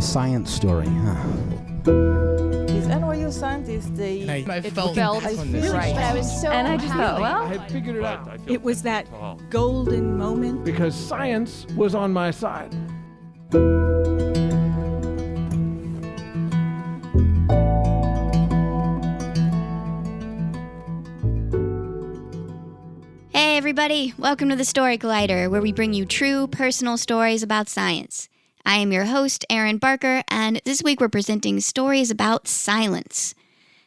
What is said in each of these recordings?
science story, huh? These NYU scientists, I felt really right. But I was so And I just thought, well, I had figured it out It was that golden moment. because science was on my side. Hey everybody, welcome to the Story Collider, where we bring you true personal stories about science. I am your host, Erin Barker, and this week we're presenting stories about silence.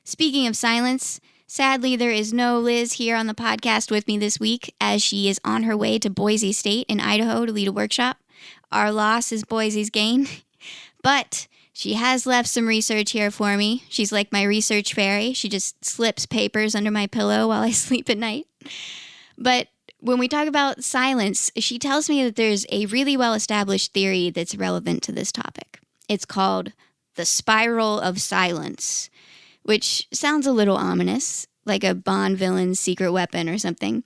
Speaking of silence, sadly there is no Liz here on the podcast with me this week, as she is on her way to Boise State in Idaho to lead a workshop. Our loss is Boise's gain, but she has left some research here for me. She's like my research fairy. She just slips papers under my pillow while I sleep at night. But when we talk about silence, she tells me that there's a really well-established theory that's relevant to this topic. It's called the spiral of silence, which sounds a little ominous, like a Bond villain's secret weapon or something.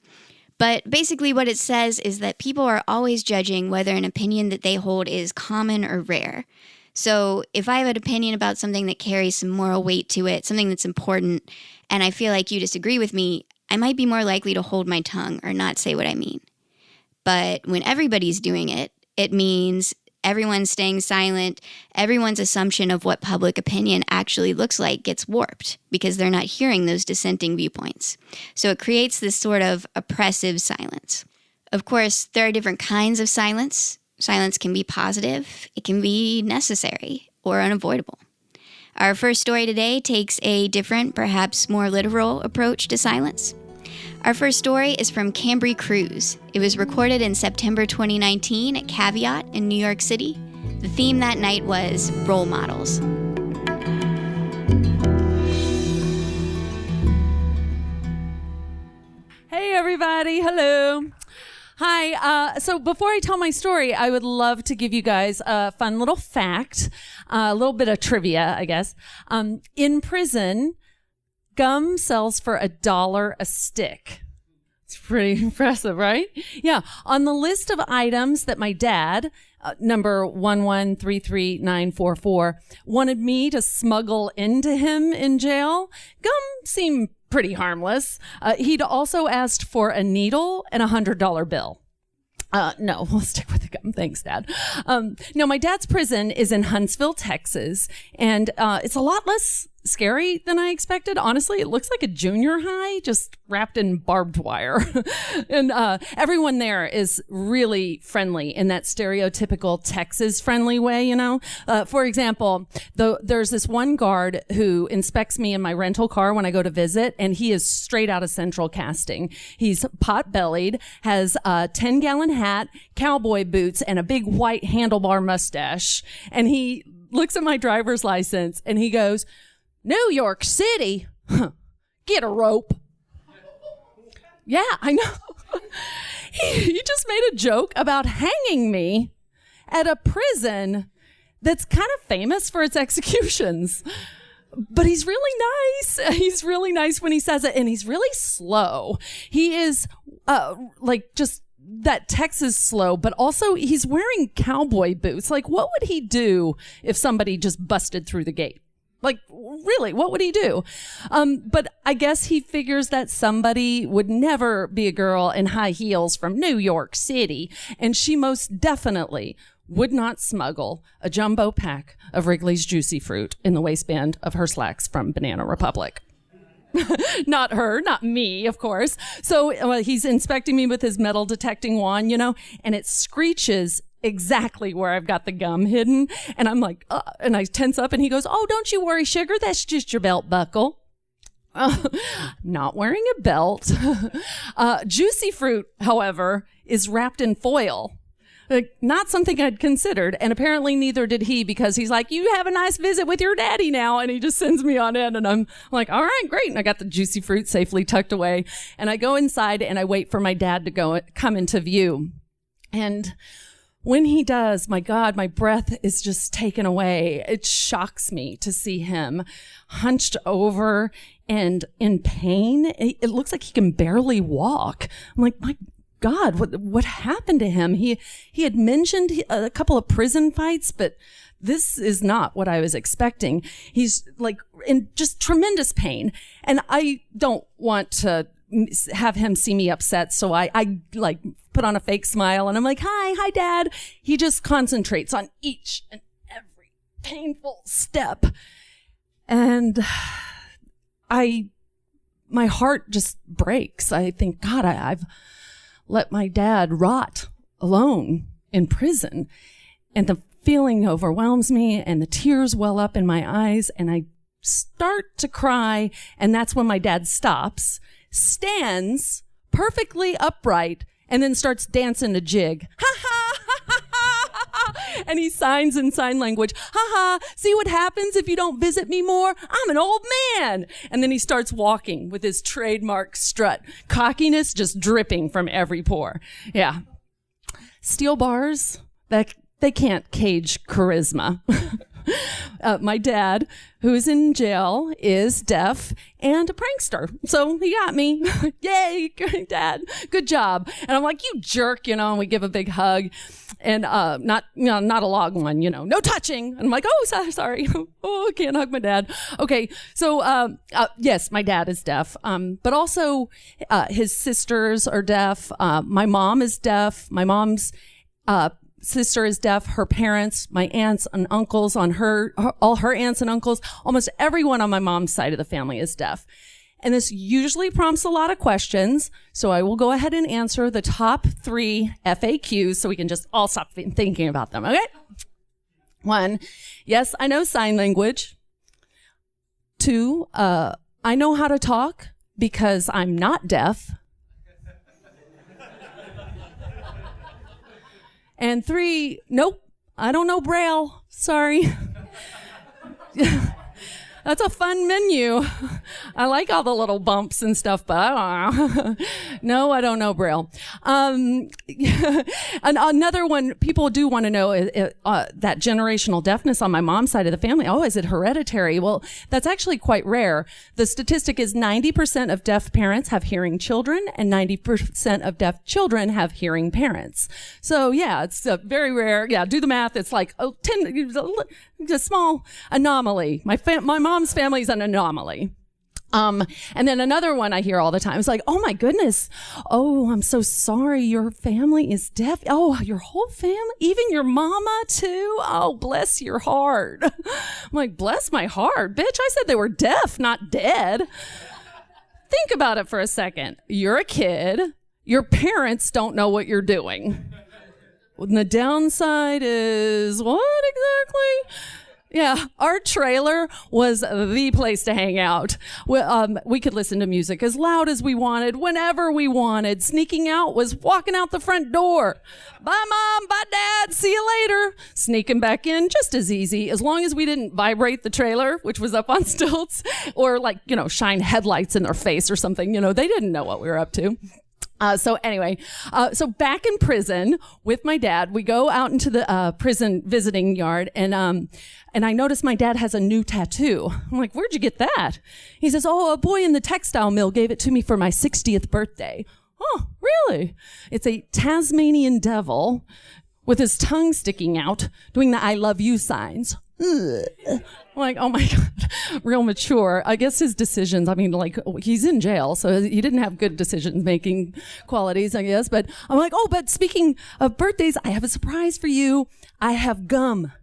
But basically what it says is that people are always judging whether an opinion that they hold is common or rare. So if I have an opinion about something that carries some moral weight to it, something that's important, and I feel like you disagree with me, I might be more likely to hold my tongue or not say what I mean. But when everybody's doing it, it means everyone's staying silent. Everyone's assumption of what public opinion actually looks like gets warped because they're not hearing those dissenting viewpoints. So it creates this sort of oppressive silence. Of course, there are different kinds of silence. Silence can be positive, it can be necessary or unavoidable. Our first story today takes a different, perhaps more literal approach to silence. Our first story is from Kambri Crews. It was recorded in September 2019 at Caveat in New York City. The theme that night was role models. hey everybody, hello. Hi, so before I tell my story, I would love to give you guys a fun little fact, a little bit of trivia, I guess. In prison, gum sells for $1 a stick. It's pretty impressive, right? Yeah. On the list of items that my dad, number 1133944, wanted me to smuggle into him in jail, gum seemed pretty harmless. He'd also asked for a needle and $100 bill. No, we'll stick with the gum. Thanks, Dad. No, my dad's prison is in Huntsville, Texas, and it's a lot less scary than I expected. Honestly, it looks like a junior high just wrapped in barbed wire. And everyone there is really friendly in that stereotypical Texas friendly way, you know? For example, there's this one guard who inspects me in my rental car when I go to visit, and he is straight out of Central Casting. He's pot-bellied, has a 10-gallon hat, cowboy boots, and a big white handlebar mustache. And he looks at my driver's license and he goes, New York City? Get a rope. Yeah, I know. He just made a joke about hanging me at a prison that's kind of famous for its executions. But he's really nice. He's really nice when he says it, and he's really slow. He is like just that Texas slow, but also he's wearing cowboy boots. Like, what would he do if somebody just busted through the gate? Like, really, what would he do? But I guess he figures that somebody would never be a girl in high heels from New York City, and she most definitely would not smuggle a jumbo pack of Wrigley's Juicy Fruit in the waistband of her slacks from Banana Republic. Not her, not me, of course. So he's inspecting me with his metal detecting wand, you know, and it screeches exactly where I've got the gum hidden. And I'm like, and I tense up, and he goes, oh, don't you worry, sugar. That's just your belt buckle. Not wearing a belt. Juicy Fruit, however, is wrapped in foil. Like, not something I'd considered, and apparently neither did he, because he's like, you have a nice visit with your daddy now, and he just sends me on in, and I'm like, all right, great, and I got the Juicy Fruit safely tucked away, and I go inside, and I wait for my dad to come into view, and when he does, my God, my breath is just taken away. It shocks me to see him hunched over and in pain. It looks like he can barely walk. I'm like, my God, what happened to him? He had mentioned a couple of prison fights, but this is not what I was expecting. He's like in just tremendous pain. And I don't want to have him see me upset. So I like put on a fake smile and I'm like, hi, Dad. He just concentrates on each and every painful step. And my heart just breaks. I think, God, I've let my dad rot alone in prison. And the feeling overwhelms me and the tears well up in my eyes and I start to cry. And that's when my dad stops, stands perfectly upright, and then starts dancing a jig. Ha ha, ha ha, ha ha. And he signs in sign language. Ha ha, see what happens if you don't visit me more? I'm an old man. And then he starts walking with his trademark strut, cockiness just dripping from every pore. Yeah. Steel bars, they can't cage charisma. My dad, who's in jail, is deaf and a prankster. So he got me. Yay, Dad. Good job. And I'm like, you jerk, and we give a big hug. And not a long one, no touching. And I'm like, oh, sorry. Oh, I can't hug my dad. Okay, so yes, my dad is deaf. But also his sisters are deaf. My mom is deaf. My mom's sister is deaf. Her parents, my aunts and uncles all her aunts and uncles, almost everyone on my mom's side of the family is deaf. And this usually prompts a lot of questions. So I will go ahead and answer the top 3 FAQs so we can just all stop thinking about them. Okay. 1, yes, I know sign language. 2, I know how to talk because I'm not deaf. And 3, nope, I don't know Braille. Sorry. That's a fun menu. I like all the little bumps and stuff, but I don't know. No, I don't know Braille. And another one, people do want to know that generational deafness on my mom's side of the family. Oh, is it hereditary? Well, that's actually quite rare. The statistic is 90% of deaf parents have hearing children and 90% of deaf children have hearing parents. So yeah, it's very rare. Yeah, do the math. It's like 10, a small anomaly. My mom's family is an anomaly. And then another one I hear all the time is like, oh my goodness. Oh, I'm so sorry. Your family is deaf. Oh, your whole family, even your mama too. Oh, bless your heart. I'm like, bless my heart. Bitch, I said they were deaf, not dead. Think about it for a second. You're a kid. Your parents don't know what you're doing. And the downside is what exactly? Yeah, our trailer was the place to hang out. We could listen to music as loud as we wanted, whenever we wanted. Sneaking out was walking out the front door. Bye, Mom. Bye, Dad. See you later. Sneaking back in, just as easy, as long as we didn't vibrate the trailer, which was up on stilts, or shine headlights in their face or something. They didn't know what we were up to. So anyway, so back in prison with my dad, we go out into the prison visiting yard, and I noticed my dad has a new tattoo. I'm like, where'd you get that? He says, oh, a boy in the textile mill gave it to me for my 60th birthday. Oh, really? It's a Tasmanian devil with his tongue sticking out, doing the I love you signs. Ugh. I'm like, oh my God, real mature. I guess his decisions, he's in jail, so he didn't have good decision-making qualities, I guess. But I'm like, oh, but speaking of birthdays, I have a surprise for you. I have gum.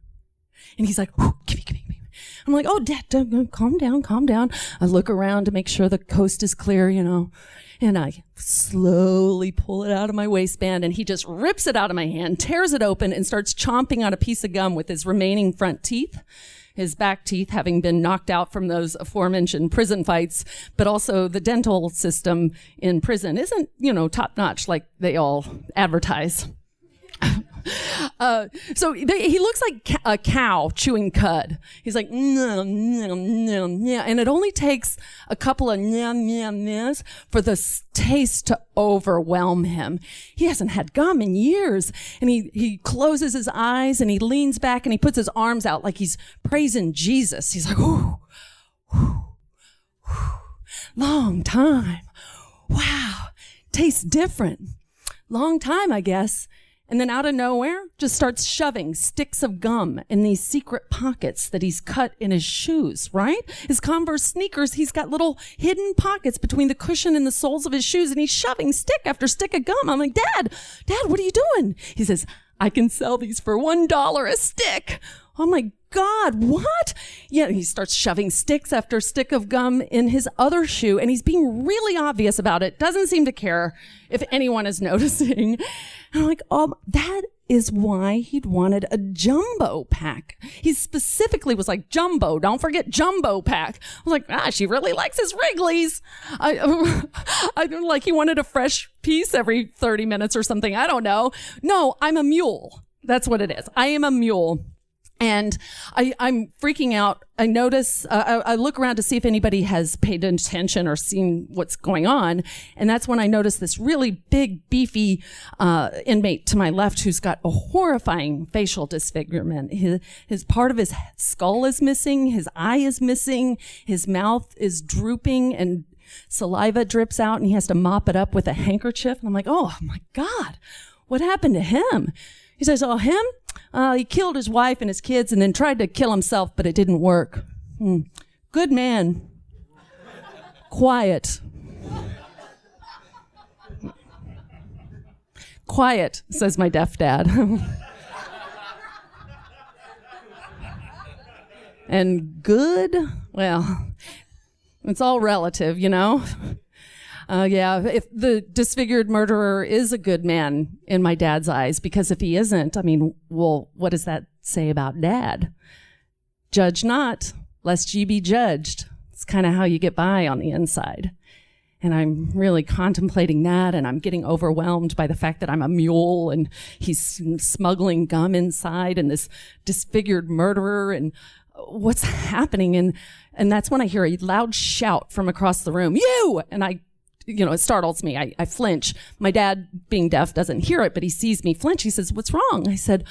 And he's like, give me. I'm like, oh, Dad, calm down. I look around to make sure the coast is clear, and I slowly pull it out of my waistband, and he just rips it out of my hand, tears it open, and starts chomping on a piece of gum with his remaining front teeth, his back teeth having been knocked out from those aforementioned prison fights, but also the dental system in prison isn't, top-notch like they all advertise. So he looks like a cow chewing cud. He's like, yeah, and it only takes a couple of nyas for the taste to overwhelm him. He hasn't had gum in years, and he closes his eyes and he leans back and he puts his arms out like he's praising Jesus. He's like, ooh, long time. Wow, tastes different. long time, I guess. And then out of nowhere, just starts shoving sticks of gum in these secret pockets that he's cut in his shoes, right? His Converse sneakers, he's got little hidden pockets between the cushion and the soles of his shoes, and he's shoving stick after stick of gum. I'm like, Dad, what are you doing? He says, I can sell these for $1 a stick. Oh my God, what? Yeah, he starts shoving sticks after stick of gum in his other shoe, and he's being really obvious about it. Doesn't seem to care if anyone is noticing. And I'm like, oh, that is why he'd wanted a jumbo pack. He specifically was like, jumbo, don't forget jumbo pack. I was like, she really likes his Wrigley's. I like he wanted a fresh piece every 30 minutes or something. I don't know. No, I'm a mule. That's what it is. I am a mule. And I'm freaking out. I notice, I look around to see if anybody has paid attention or seen what's going on. And that's when I notice this really big, beefy inmate to my left who's got a horrifying facial disfigurement. His part of his skull is missing. His eye is missing. His mouth is drooping and saliva drips out, and he has to mop it up with a handkerchief. And I'm like, oh my God, what happened to him? He says, oh, him? He killed his wife and his kids and then tried to kill himself, but it didn't work. Good man. Quiet. Quiet, says my deaf dad. And good? Well, it's all relative, you know? If the disfigured murderer is a good man in my dad's eyes, because if he isn't, I mean, well, what does that say about Dad? Judge not, lest ye be judged. It's kind of how you get by on the inside. And I'm really contemplating that, and I'm getting overwhelmed by the fact that I'm a mule and he's smuggling gum inside and this disfigured murderer and what's happening. And that's when I hear a loud shout from across the room, you! And it startles me. I flinch. My dad, being deaf, doesn't hear it, but he sees me flinch. He says, what's wrong? I said,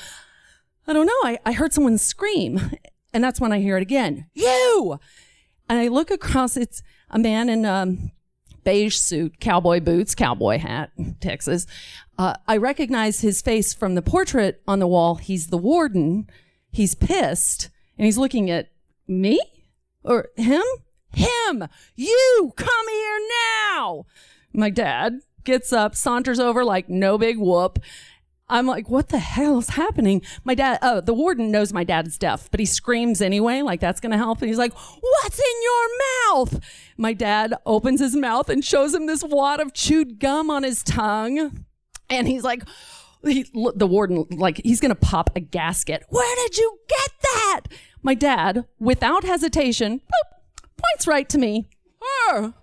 I don't know. I heard someone scream. And that's when I hear it again. You! And I look across. It's a man in a beige suit, cowboy boots, cowboy hat, Texas. I recognize his face from the portrait on the wall. He's the warden. He's pissed. And he's looking at me? Or him? Him! You! Come here now! My dad gets up, saunters over like no big whoop. I'm like, what the hell is happening? My dad, the warden knows my dad is deaf, but he screams anyway, like that's gonna help. And he's like, what's in your mouth? My dad opens his mouth and shows him this wad of chewed gum on his tongue. And he's like, the warden, like he's gonna pop a gasket. Where did you get that? My dad, without hesitation, boop, points right to me. I'm like,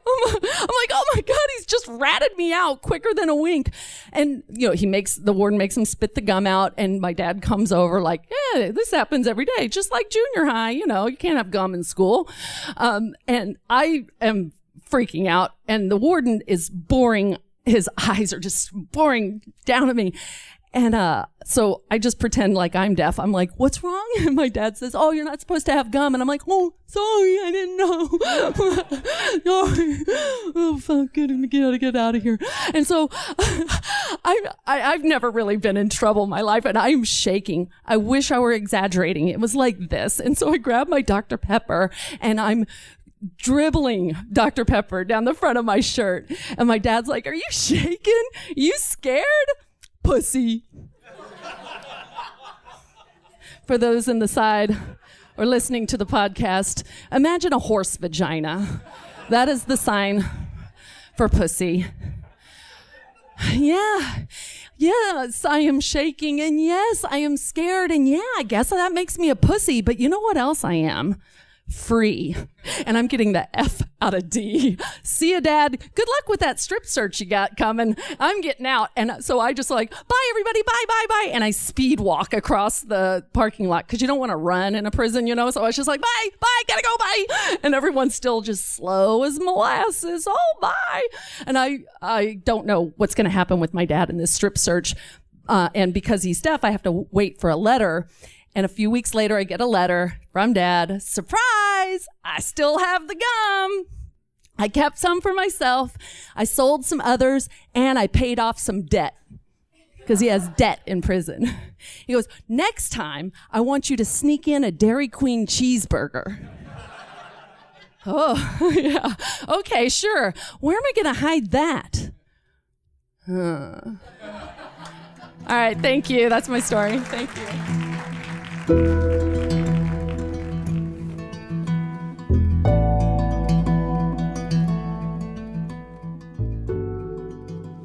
oh my God, he's just ratted me out quicker than a wink. And, the warden makes him spit the gum out. And my dad comes over like, yeah, this happens every day. Just like junior high, you can't have gum in school. And I am freaking out. And the warden is boring. His eyes are just boring down at me. And so I just pretend like I'm deaf. I'm like, what's wrong? And my dad says, oh, you're not supposed to have gum. And I'm like, oh, sorry, I didn't know. Oh, fuck, get out of here. And so I've never really been in trouble in my life, and I'm shaking. I wish I were exaggerating. It was like this. And so I grab my Dr. Pepper, and I'm dribbling Dr. Pepper down the front of my shirt. And my dad's like, are you shaking? You scared? Pussy. For those in the side or listening to the podcast, imagine a horse vagina. That is the sign for pussy. Yes, I am shaking, and yes, I am scared, and yeah, I guess that makes me a pussy, but you know what else I am? Free. And I'm getting the F out of D. See ya, Dad. Good luck with that strip search you got coming. I'm getting out. And so I just like, bye, everybody. Bye. And I speed walk across the parking lot because you don't want to run in a prison, So I was just like, bye, gotta go, bye. And everyone's still just slow as molasses. Oh, bye. And I don't know what's going to happen with my dad in this strip search. And because he's deaf, I have to wait for a letter. And a few weeks later, I get a letter from Dad. Surprise! I still have the gum. I kept some for myself. I sold some others, and I paid off some debt. because he has debt in prison. He goes, next time, I want you to sneak in a Dairy Queen cheeseburger. Oh, yeah. Okay, sure. Where am I going to hide that? All right, thank you. That's my story. Thank you.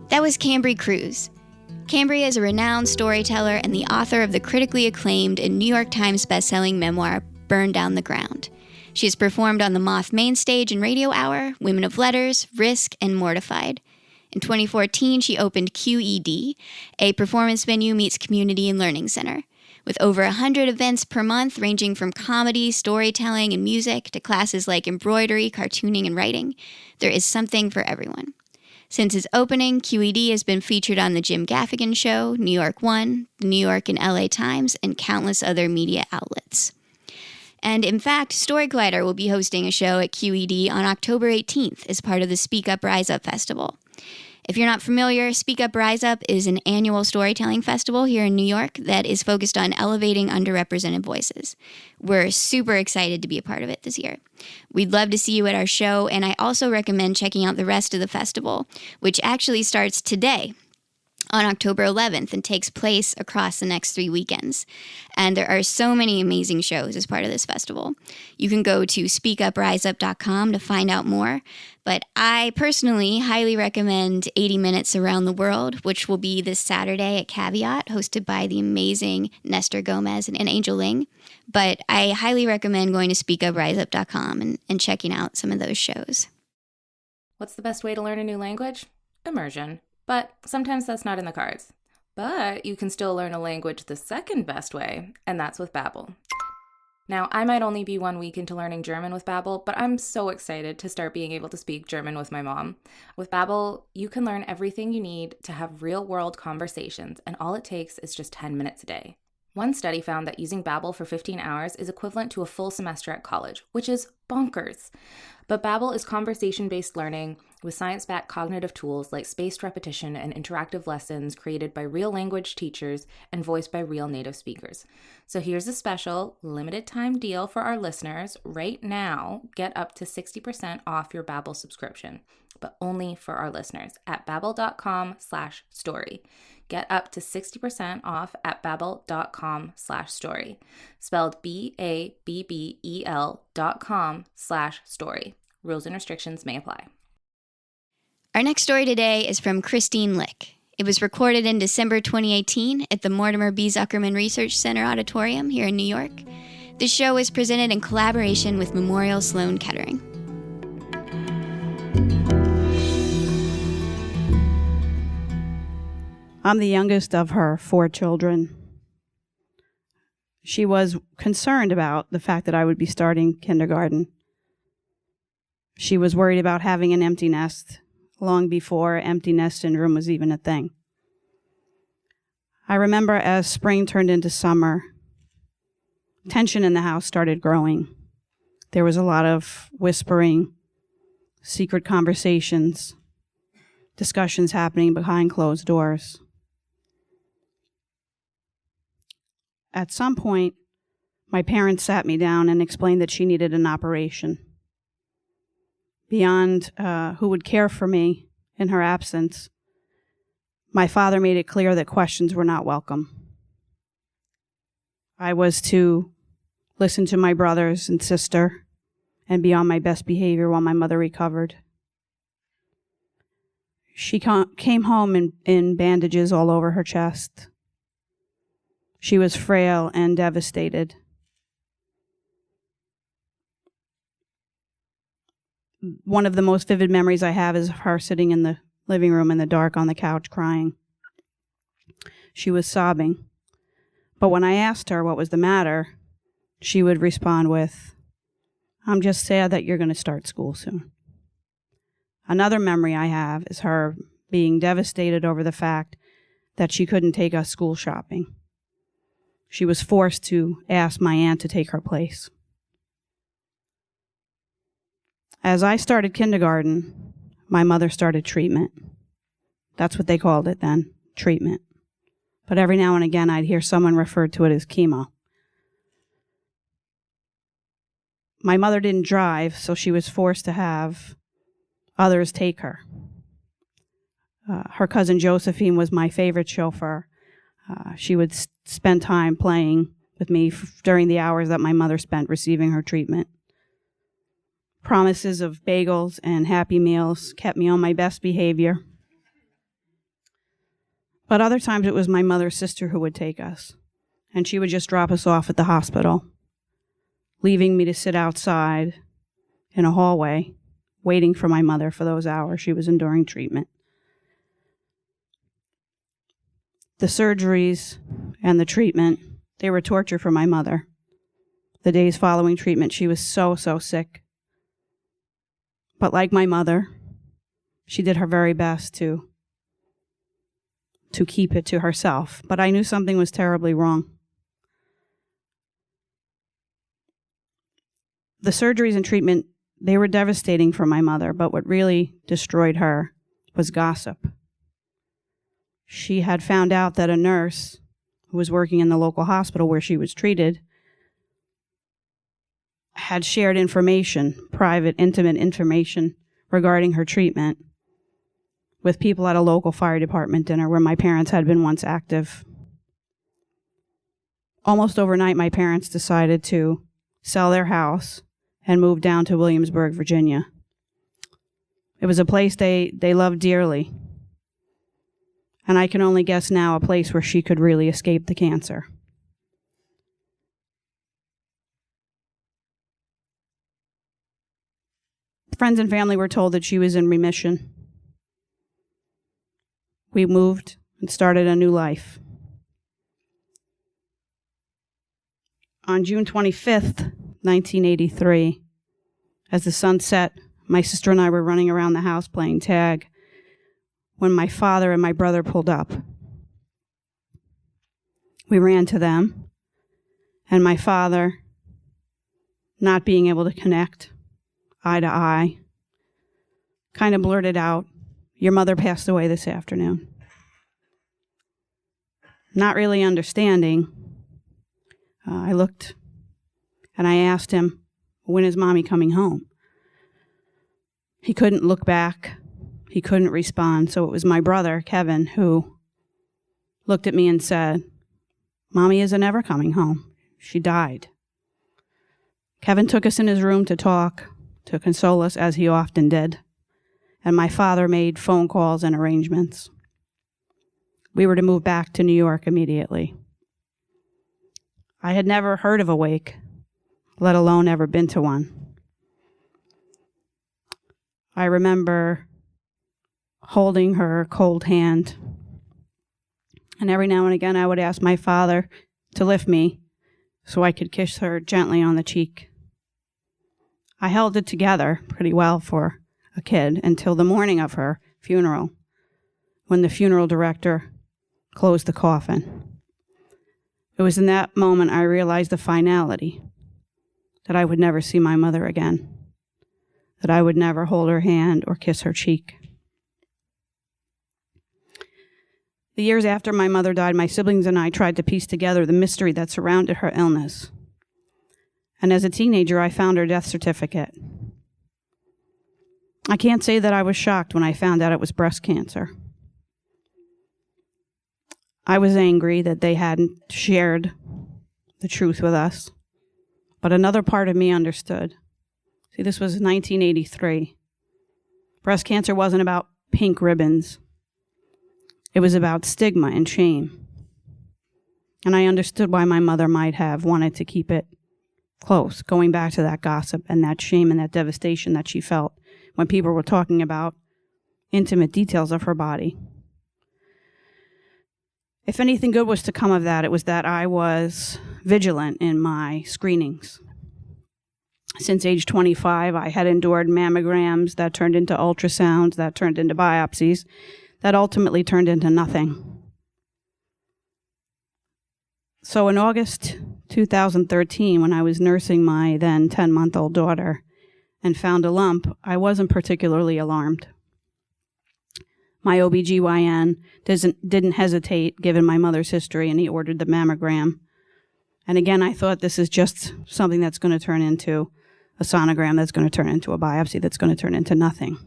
That was Kambri Crews. Kambri is a renowned storyteller and the author of the critically acclaimed and New York Times bestselling memoir, Burn Down the Ground. She has performed on the Moth MainStage and Radio Hour, Women of Letters, Risk, and Mortified. In 2014, she opened Q.E.D, a performance venue meets community and learning center. With over 100 events per month ranging from comedy, storytelling, and music to classes like embroidery, cartooning, and writing, there is something for everyone. Since its opening, Q.E.D has been featured on the Jim Gaffigan Show, New York One, the New York and LA Times, and countless other media outlets. And in fact, Story Collider will be hosting a show at Q.E.D on October 18th as part of the Speak Up Rise Up Festival. If you're not familiar, Speak Up Rise Up is an annual storytelling festival here in New York that is focused on elevating underrepresented voices. We're super excited to be a part of it this year. We'd love to see you at our show, and I also recommend checking out the rest of the festival, which actually starts today on October 11th and takes place across the next 3 weekends. And there are so many amazing shows as part of this festival. You can go to speakupriseup.com to find out more, but I personally highly recommend 80 Minutes Around the World, which will be this Saturday at Caveat, hosted by the amazing Nestor Gomez and Angel Ling. But I highly recommend going to speakupriseup.com and checking out some of those shows. What's the best way to learn a new language? Immersion. But sometimes that's not in the cards. But you can still learn a language the second best way, and that's with Babbel. Now, I might only be 1 week into learning German with Babbel, but I'm so excited to start being able to speak German with my mom. With Babbel, you can learn everything you need to have real-world conversations, and all it takes is just 10 minutes a day. One study found that using Babbel for 15 hours is equivalent to a full semester at college, which is bonkers. But Babbel is conversation-based learning with science-backed cognitive tools like spaced repetition and interactive lessons created by real language teachers and voiced by real native speakers. So here's a special limited-time deal for our listeners. Right now, get up to 60% off your Babbel subscription, but only for our listeners at babbel.com/story. Get up to 60% off at babbel.com/story. Spelled BABBEL.com/story. Rules and restrictions may apply. Our next story today is from Kristine Lycke. It was recorded in December 2018 at the Mortimer B. Zuckerman Research Center Auditorium here in New York. This show is presented in collaboration with Memorial Sloan Kettering. I'm the youngest of her 4 children. She was concerned about the fact that I would be starting kindergarten. She was worried about having an empty nest long before empty nest syndrome was even a thing. I remember as spring turned into summer, tension in the house started growing. There was a lot of whispering, secret conversations, discussions happening behind closed doors. At some point, my parents sat me down and explained that she needed an operation. Beyond who would care for me in her absence, my father made it clear that questions were not welcome. I was to listen to my brothers and sister and be on my best behavior while my mother recovered. She came home in bandages all over her chest. She was frail and devastated. One of the most vivid memories I have is of her sitting in the living room in the dark on the couch crying. She was sobbing. But when I asked her what was the matter, she would respond with, "I'm just sad that you're going to start school soon." Another memory I have is her being devastated over the fact that she couldn't take us school shopping. She was forced to ask my aunt to take her place. As I started kindergarten, my mother started treatment. That's what they called it then, treatment. but every now and again I'd hear someone refer to it as chemo. My mother didn't drive, so she was forced to have others take her. Her cousin Josephine was my favorite chauffeur. She would spend time playing with me during the hours that my mother spent receiving her treatment. Promises of bagels and Happy Meals kept me on my best behavior. But other times it was my mother's sister who would take us, and she would just drop us off at the hospital, leaving me to sit outside in a hallway, waiting for my mother for those hours she was enduring treatment. The surgeries and the treatment, they were torture for my mother. The days following treatment, she was so sick. But like my mother, she did her very best to keep it to herself. But I knew something was terribly wrong. The surgeries and treatment, they were devastating for my mother, but what really destroyed her was gossip. She had found out that a nurse who was working in the local hospital where she was treated had shared information, private, intimate information regarding her treatment with people at a local fire department dinner where my parents had been once active. Almost overnight, my parents decided to sell their house and move down to Williamsburg, Virginia. It was a place they loved dearly. And I can only guess now a place where she could really escape the cancer. Friends and family were told that she was in remission. We moved and started a new life. On June 25th, 1983, as the sun set, my sister and I were running around the house playing tag when my father and my brother pulled up. We ran to them, and my father, not being able to connect eye to eye, kind of blurted out, "Your mother passed away this afternoon." Not really understanding, I looked and I asked him, "When is Mommy coming home?" He couldn't look back. He couldn't respond, so it was my brother, Kevin, who looked at me and said, "Mommy isn't ever coming home. She died." Kevin took us in his room to talk, to console us, as he often did, and my father made phone calls and arrangements. We were to move back to New York immediately. I had never heard of a wake, let alone ever been to one. I remember holding her cold hand, and every now and again I would ask my father to lift me so I could kiss her gently on the cheek. I held it together pretty well for a kid until the morning of her funeral, when the funeral director closed the coffin. It was in that moment I realized the finality, that I would never see my mother again, that I would never hold her hand or kiss her cheek. The years after my mother died, my siblings and I tried to piece together the mystery that surrounded her illness. And as a teenager, I found her death certificate. I can't say that I was shocked when I found out it was breast cancer. I was angry that they hadn't shared the truth with us, but another part of me understood. See, this was 1983. Breast cancer wasn't about pink ribbons. It was about stigma and shame. And I understood why my mother might have wanted to keep it close, going back to that gossip and that shame and that devastation that she felt when people were talking about intimate details of her body. If anything good was to come of that, it was that I was vigilant in my screenings. Since age 25, I had endured mammograms that turned into ultrasounds, that turned into biopsies, that ultimately turned into nothing. So in August 2013, when I was nursing my then 10-month-old daughter and found a lump, I wasn't particularly alarmed. My OBGYN didn't hesitate, given my mother's history, and he ordered the mammogram. And again, I thought this is just something that's going to turn into a sonogram, that's going to turn into a biopsy, that's going to turn into nothing.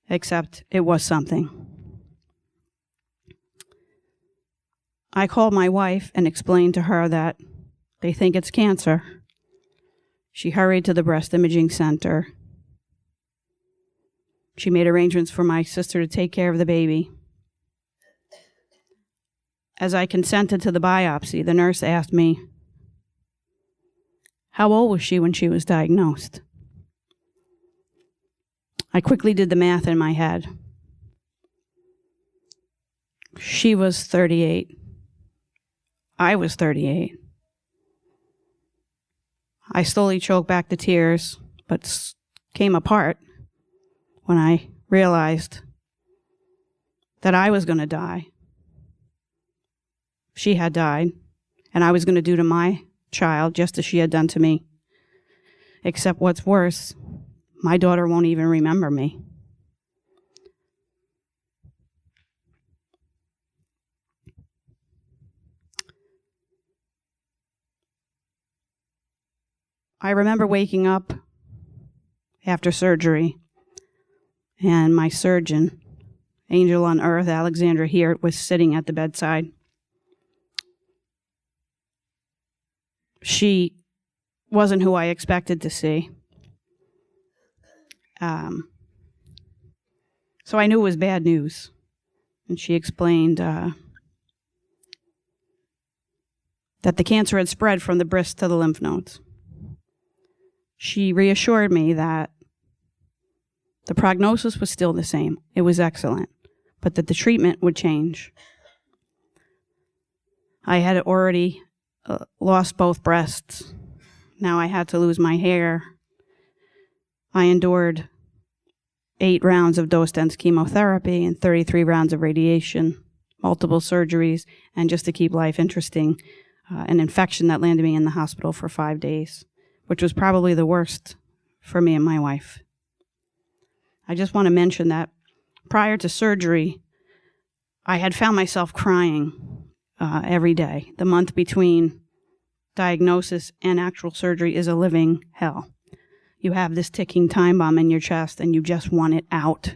Except it was something. I called my wife and explained to her that they think it's cancer. She hurried to the breast imaging center. She made arrangements for my sister to take care of the baby. As I consented to the biopsy, the nurse asked me, how old was she when she was diagnosed? I quickly did the math in my head. She was 38. I was 38. I slowly choked back the tears, but came apart when I realized that I was going to die. She had died, and I was going to do to my child just as she had done to me. Except what's worse, my daughter won't even remember me. I remember waking up after surgery, and my surgeon, angel on earth, Alexandra here, was sitting at the bedside. She wasn't who I expected to see. So I knew it was bad news. And she explained that the cancer had spread from the breast to the lymph nodes. She reassured me that the prognosis was still the same. It was excellent, but that the treatment would change. I had already lost both breasts. Now I had to lose my hair. I endured 8 rounds of dose-dense chemotherapy and 33 rounds of radiation, multiple surgeries, and just to keep life interesting, an infection that landed me in the hospital for 5 days, which was probably the worst for me and my wife. I just want to mention that prior to surgery, I had found myself crying every day. The month between diagnosis and actual surgery is a living hell. You have this ticking time bomb in your chest and you just want it out.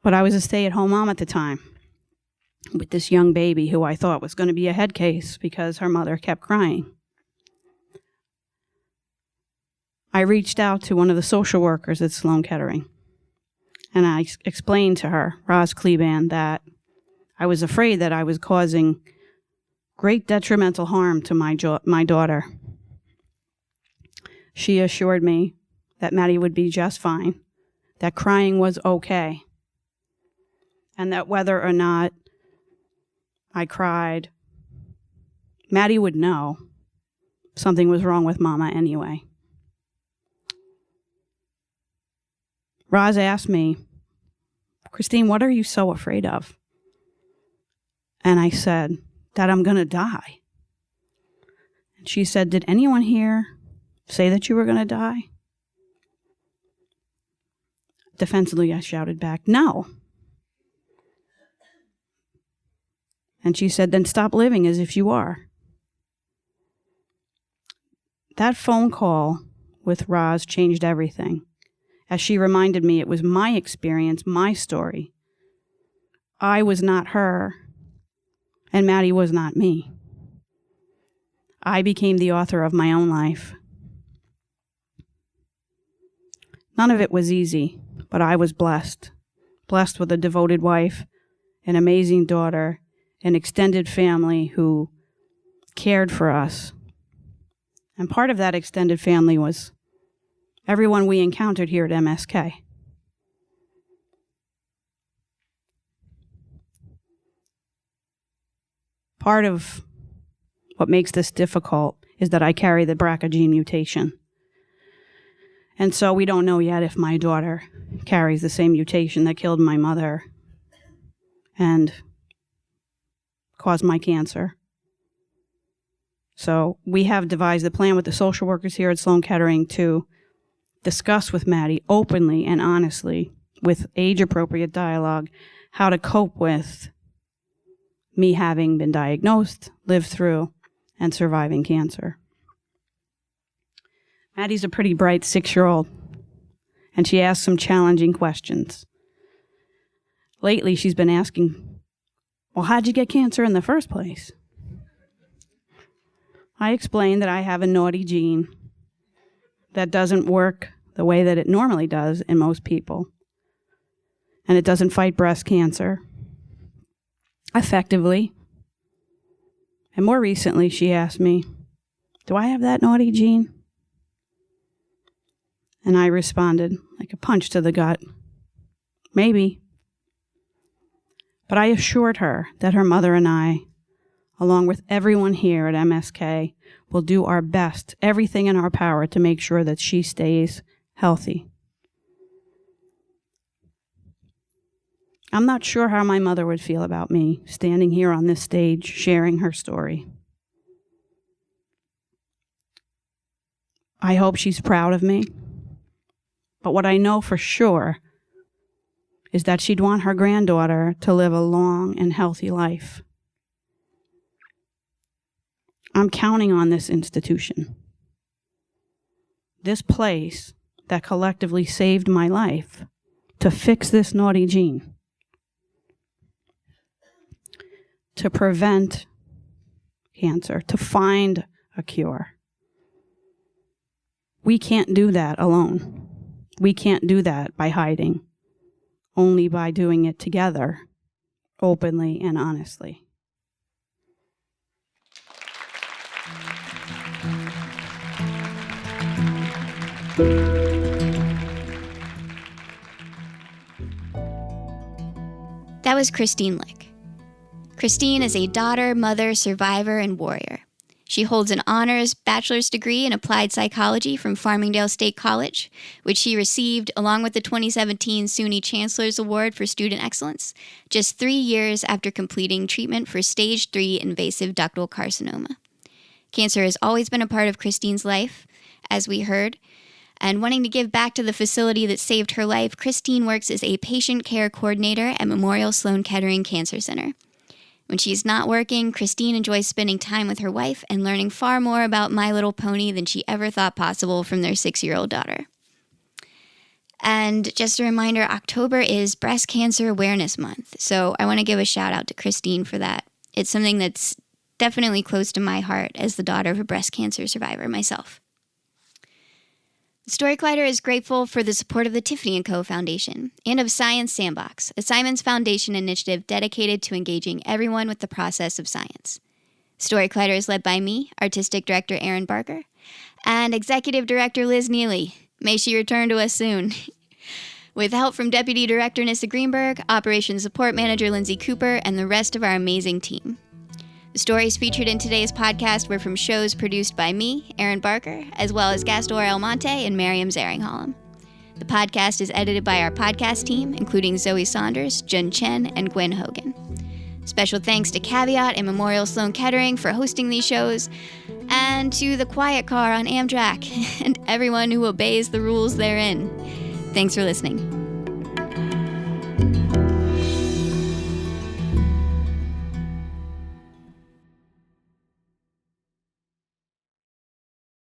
But I was a stay-at-home mom at the time with this young baby who I thought was going to be a head case because her mother kept crying. I reached out to one of the social workers at Sloan Kettering, and I explained to her, Roz Kleban, that I was afraid that I was causing great detrimental harm to my daughter. She assured me that Maddie would be just fine, that crying was okay, and that whether or not I cried, Maddie would know something was wrong with Mama anyway. Roz asked me, Kristine, what are you so afraid of? And I said, that I'm going to die. And she said, did anyone here say that you were going to die? Defensively, I shouted back, no. And she said, then stop living as if you are. That phone call with Roz changed everything. As she reminded me, it was my experience, my story. I was not her, and Maddie was not me. I became the author of my own life. None of it was easy, but I was blessed. Blessed with a devoted wife, an amazing daughter, an extended family who cared for us. And part of that extended family was everyone we encountered here at MSK. Part of what makes this difficult is that I carry the BRCA gene mutation. And so we don't know yet if my daughter carries the same mutation that killed my mother and caused my cancer. So we have devised a plan with the social workers here at Sloan Kettering to discuss with Maddie openly and honestly with age-appropriate dialogue, how to cope with me having been diagnosed, lived through, and surviving cancer. Maddie's a pretty bright 6-year-old, and she asks some challenging questions. Lately, she's been asking, well, how'd you get cancer in the first place? I explained that I have a naughty gene that doesn't work the way that it normally does in most people, and it doesn't fight breast cancer effectively. And more recently, she asked me, do I have that naughty gene? And I responded like a punch to the gut, maybe. But I assured her that her mother and I, along with everyone here at MSK, will do our best, everything in our power to make sure that she stays healthy. I'm not sure how my mother would feel about me standing here on this stage sharing her story. I hope she's proud of me. But what I know for sure is that she'd want her granddaughter to live a long and healthy life. I'm counting on this institution, this place that collectively saved my life, to fix this naughty gene, to prevent cancer, to find a cure. We can't do that alone. We can't do that by hiding, only by doing it together, openly and honestly. That was Kristine Lycke. Kristine is a daughter, mother, survivor, and warrior. She holds an honors bachelor's degree in applied psychology from Farmingdale State College, which she received along with the 2017 SUNY Chancellor's Award for Student Excellence, just 3 years after completing treatment for stage 3 invasive ductal carcinoma. Cancer has always been a part of Kristine's life, as we heard, and wanting to give back to the facility that saved her life, Kristine works as a patient care coordinator at Memorial Sloan Kettering Cancer Center. When she's not working, Kristine enjoys spending time with her wife and learning far more about My Little Pony than she ever thought possible from their 6-year-old daughter. And just a reminder, October is Breast Cancer Awareness Month, so I want to give a shout out to Kristine for that. It's something that's definitely close to my heart as the daughter of a breast cancer survivor myself. The Story Collider is grateful for the support of the Tiffany & Co. Foundation and of Science Sandbox, a Simons Foundation initiative dedicated to engaging everyone with the process of science. Story Collider is led by me, Artistic Director Erin Barker, and Executive Director Liz Neely. May she return to us soon. With help from Deputy Director Nissa Greenberg, Operations Support Manager Lindsay Cooper, and the rest of our amazing team. The stories featured in today's podcast were from shows produced by me, Erin Barker, as well as Gastor Almonte and Miriam Zaringholm. The podcast is edited by our podcast team, including Zoe Saunders, Jun Chen, and Gwen Hogan. Special thanks to Caveat and Memorial Sloan Kettering for hosting these shows, and to the Quiet Car on Amtrak, and everyone who obeys the rules therein. Thanks for listening.